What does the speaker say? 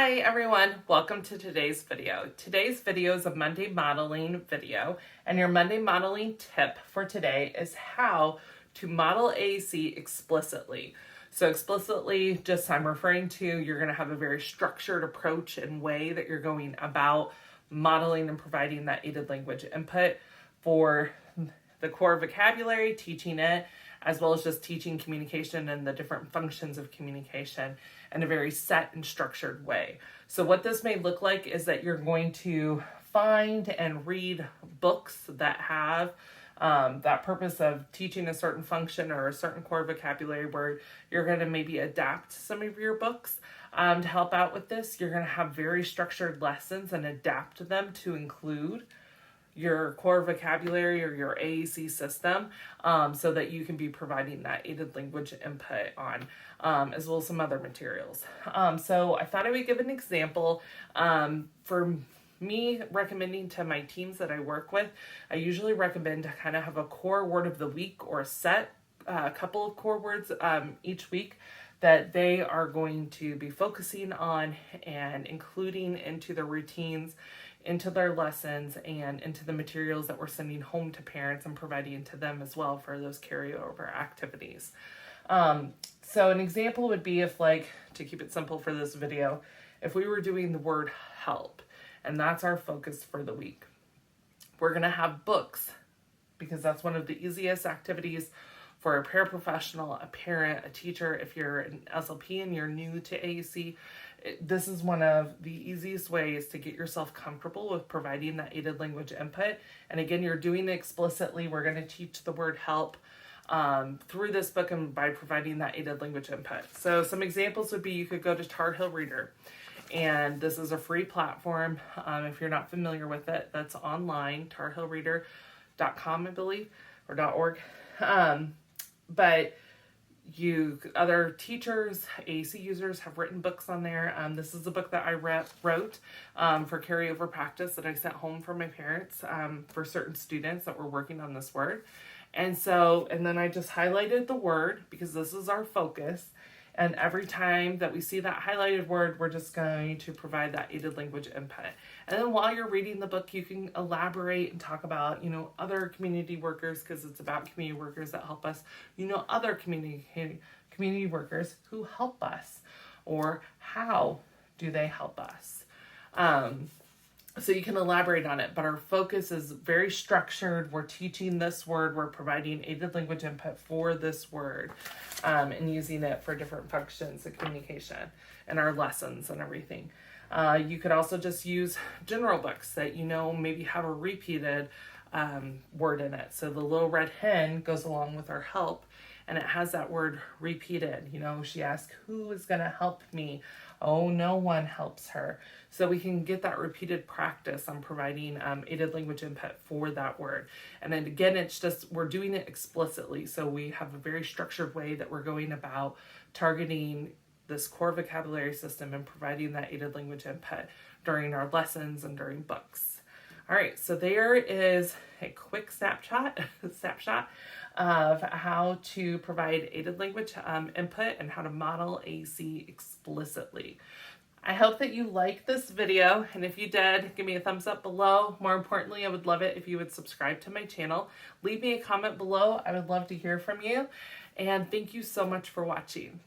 Hi everyone, welcome to today's video. Today's video is a Monday modeling video, and your Monday modeling tip for today is how to model AAC explicitly. So explicitly, just I'm referring to, you're going to have a very structured approach and way that you're going about modeling and providing that aided language input for the core vocabulary, teaching it, as well as just teaching communication and the different functions of communication in a very set and structured way. So what this may look like is that you're going to find and read books that have that purpose of teaching a certain function or a certain core vocabulary word. You're going to maybe adapt some of your books to help out with this. You're going to have very structured lessons and adapt them to include your core vocabulary or your AAC system so that you can be providing that aided language input on, as well as some other materials. So I thought I would give an example for me recommending to my teams that I work with. I usually recommend to kind of have a core word of the week or a couple of core words each week that they are going to be focusing on and including into their routines, into their lessons, and into the materials that we're sending home to parents and providing to them as well for those carryover activities. So an example would be if, like, to keep it simple for this video, if we were doing the word help, and that's our focus for the week. We're going to have books because that's one of the easiest activities for a paraprofessional, a parent, a teacher. If you're an SLP and you're new to AAC, this is one of the easiest ways to get yourself comfortable with providing that aided language input. And again, you're doing it explicitly. We're going to teach the word help through this book and by providing that aided language input. So some examples would be you could go to Tar Heel Reader. And this is a free platform. If you're not familiar with it, that's online, tarheelreader.com, I believe, or .org. But other teachers, AAC users have written books on there. This is a book that I wrote for carryover practice that I sent home for my parents for certain students that were working on this word. And then I just highlighted the word because this is our focus. And every time that we see that highlighted word, we're just going to provide that aided language input. And then while you're reading the book, you can elaborate and talk about, other community workers, because it's about community workers that help us, other community workers who help us, or how do they help us? So you can elaborate on it, but our focus is very structured. We're teaching this word. We're providing aided language input for this word and using it for different functions of communication and our lessons and everything. You could also just use general books that, maybe have a repeated word in it. So the little red hen goes along with our help, and it has that word repeated. She asks, who is going to help me? Oh, no one helps her. So we can get that repeated practice on providing aided language input for that word. And then again, it's just, we're doing it explicitly. So we have a very structured way that we're going about targeting this core vocabulary system and providing that aided language input during our lessons and during books. All right, so there is a quick snapshot of how to provide aided language input and how to model AAC explicitly. I hope that you liked this video, and if you did, give me a thumbs up below. More importantly, I would love it if you would subscribe to my channel. Leave me a comment below. I would love to hear from you, and thank you so much for watching.